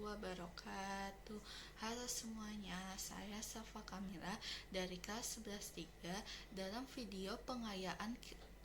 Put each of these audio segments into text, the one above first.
wabarakatuh. Halo semuanya, saya Safa Kamila dari kelas 11-3. Dalam video pengayaan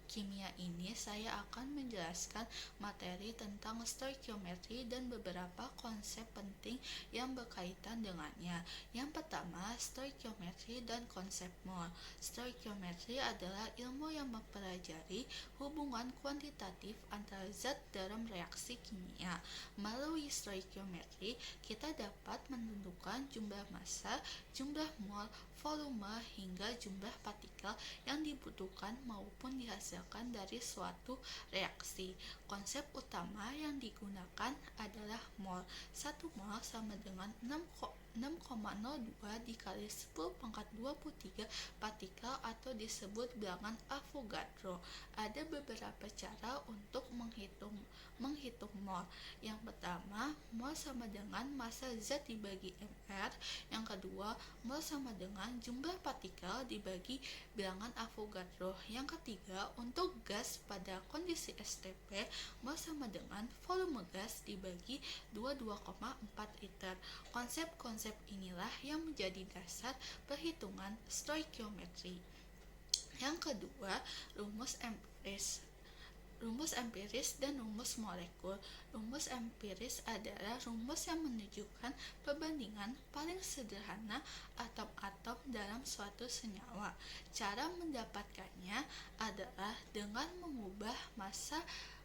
kimia ini saya akan menjelaskan materi tentang stoikiometri dan beberapa konsep penting yang berkaitan dengannya. Yang pertama, stoikiometri dan konsep mol. Stoikiometri adalah ilmu yang mempelajari hubungan kuantitatif antara zat dalam reaksi kimia. Melalui stoikiometri, kita dapat menentukan jumlah massa, jumlah mol, volume, hingga jumlah partikel yang dibutuhkan maupun dihasilkan dari suatu reaksi. Konsep utama yang digunakan adalah mol. 1 mol sama dengan 6,02 dikali 10 pangkat 23 partikel atau disebut bilangan Avogadro. Ada beberapa cara untuk menghitung mol. Yang pertama, mol sama dengan massa zat dibagi mR. Yang kedua, mol sama dengan jumlah partikel dibagi bilangan Avogadro. Yang ketiga, untuk gas pada kondisi STP, mol sama dengan volume gas dibagi 22,4 liter. Konsep-konsep inilah yang menjadi dasar perhitungan stoikiometri. Yang kedua, rumus empiris. Rumus empiris dan rumus molekul. Rumus empiris adalah rumus yang menunjukkan perbandingan paling sederhana atom-atom dalam suatu senyawa. Cara mendapatkannya adalah dengan mengubah massa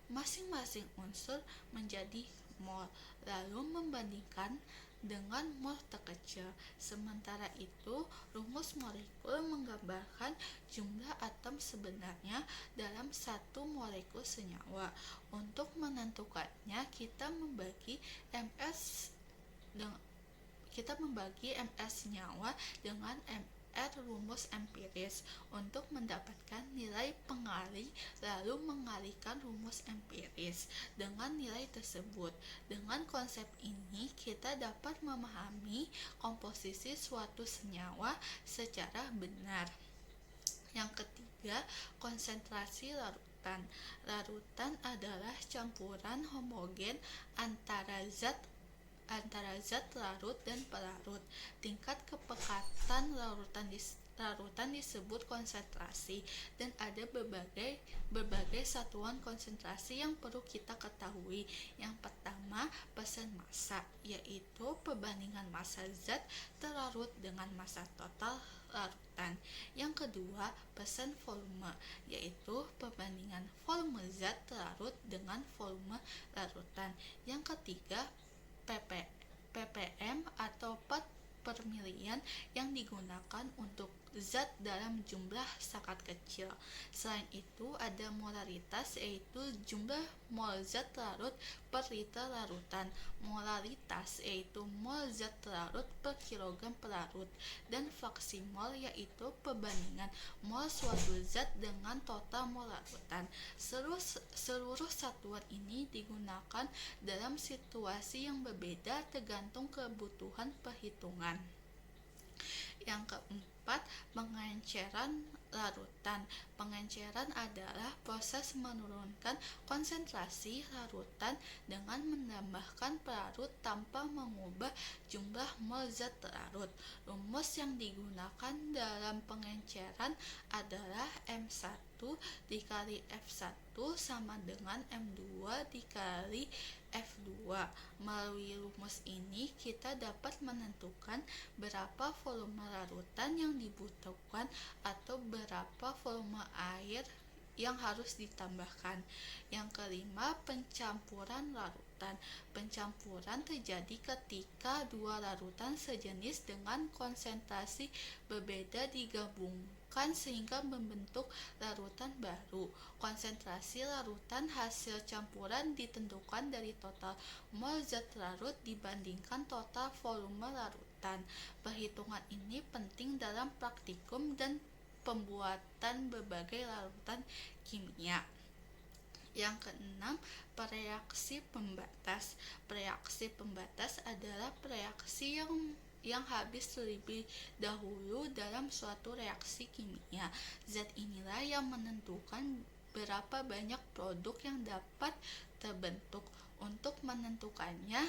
masing-masing unsur menjadi mol, lalu membandingkan dengan mol terkecil. Sementara itu, rumus molekul menggambarkan jumlah atom sebenarnya dalam satu molekul senyawa. Untuk menentukannya, kita membagi MS senyawa dengan MR rumus empiris untuk mendapatkan nilai pengalih, lalu mengalihkan rumus empiris dengan nilai tersebut. Dengan konsep ini, kita dapat memahami komposisi suatu senyawa secara benar. Yang ketiga, konsentrasi larutan. Larutan adalah campuran homogen antara zat larut dan pelarut. Tingkat kepekatan larutan disebut konsentrasi, dan ada berbagai satuan konsentrasi yang perlu kita ketahui. Yang pertama, persen massa, yaitu perbandingan massa zat terlarut dengan massa total larutan. Yang kedua, persen volume, yaitu perbandingan volume zat terlarut dengan volume larutan. Yang ketiga, ppm atau part per million yang digunakan untuk zat dalam jumlah sangat kecil. Selain itu, ada molaritas, yaitu jumlah mol zat larut per liter larutan. Molaritas yaitu mol zat larut per kilogram pelarut, dan fraksi mol yaitu perbandingan mol suatu zat dengan total mol larutan. Seluruh satuan ini digunakan dalam situasi yang berbeda tergantung kebutuhan perhitungan. Yang keempat, pengenceran larutan. Pengenceran adalah proses menurunkan konsentrasi larutan dengan menambahkan pelarut tanpa mengubah jumlah mol zat larut. Rumus yang digunakan dalam pengenceran adalah M1 dikali F1 sama dengan M2 dikali F2. Melalui rumus ini, kita dapat menentukan berapa volume larutan yang dibutuhkan atau berapa volume air yang harus ditambahkan. Yang kelima, pencampuran larutan. Pencampuran terjadi ketika dua larutan sejenis dengan konsentrasi berbeda digabungkan sehingga membentuk larutan baru. Konsentrasi larutan hasil campuran ditentukan dari total mol zat larut dibandingkan total volume larutan. Perhitungan ini penting dalam praktikum dan pembuatan berbagai larutan kimia. Yang keenam, reaksi pembatas. Reaksi pembatas adalah reaksi yang habis terlebih dahulu dalam suatu reaksi kimia. Zat inilah yang menentukan berapa banyak produk yang dapat terbentuk. Untuk menentukannya,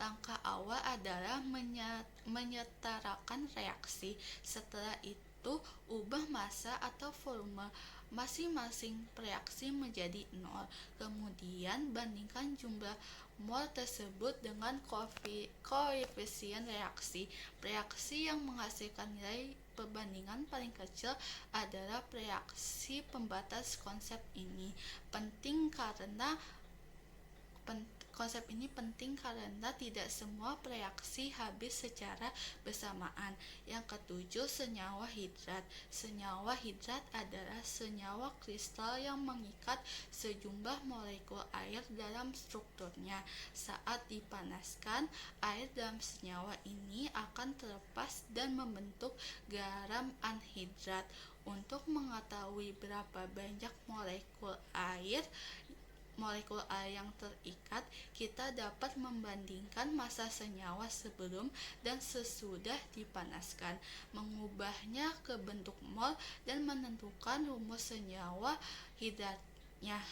langkah awal adalah menyetarakan reaksi. Setelah itu, ubah massa atau volume masing-masing reaksi menjadi 0. Kemudian, bandingkan jumlah mol tersebut dengan koefisien reaksi. Reaksi yang menghasilkan nilai perbandingan paling kecil adalah reaksi pembatas. Konsep ini penting karena tidak semua reaksi habis secara bersamaan. Yang ketujuh, senyawa hidrat. Senyawa hidrat adalah senyawa kristal yang mengikat sejumlah molekul air dalam strukturnya. Saat dipanaskan, air dalam senyawa ini akan terlepas dan membentuk garam anhidrat. Untuk mengetahui berapa banyak molekul air yang terikat, kita dapat membandingkan massa senyawa sebelum dan sesudah dipanaskan, mengubahnya ke bentuk mol, dan menentukan rumus senyawa hidratnya.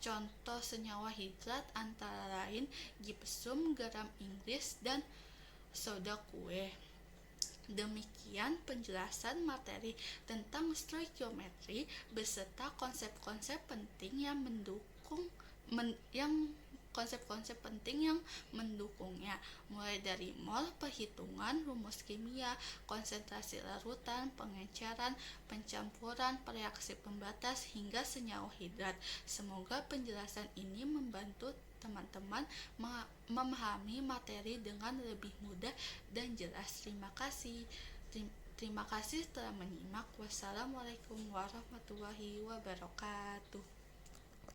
Contoh senyawa hidrat antara lain gipsum, garam Inggris, dan soda kue. Demikian penjelasan materi tentang stoikiometri beserta konsep-konsep penting yang mendukungnya, mulai dari mol, perhitungan, rumus kimia, konsentrasi larutan, pengenceran, pencampuran, reaksi pembatas, hingga senyawa hidrat. Semoga penjelasan ini membantu teman-teman memahami materi dengan lebih mudah dan jelas. Terima kasih telah menyimak. Wassalamualaikum warahmatullahi wabarakatuh.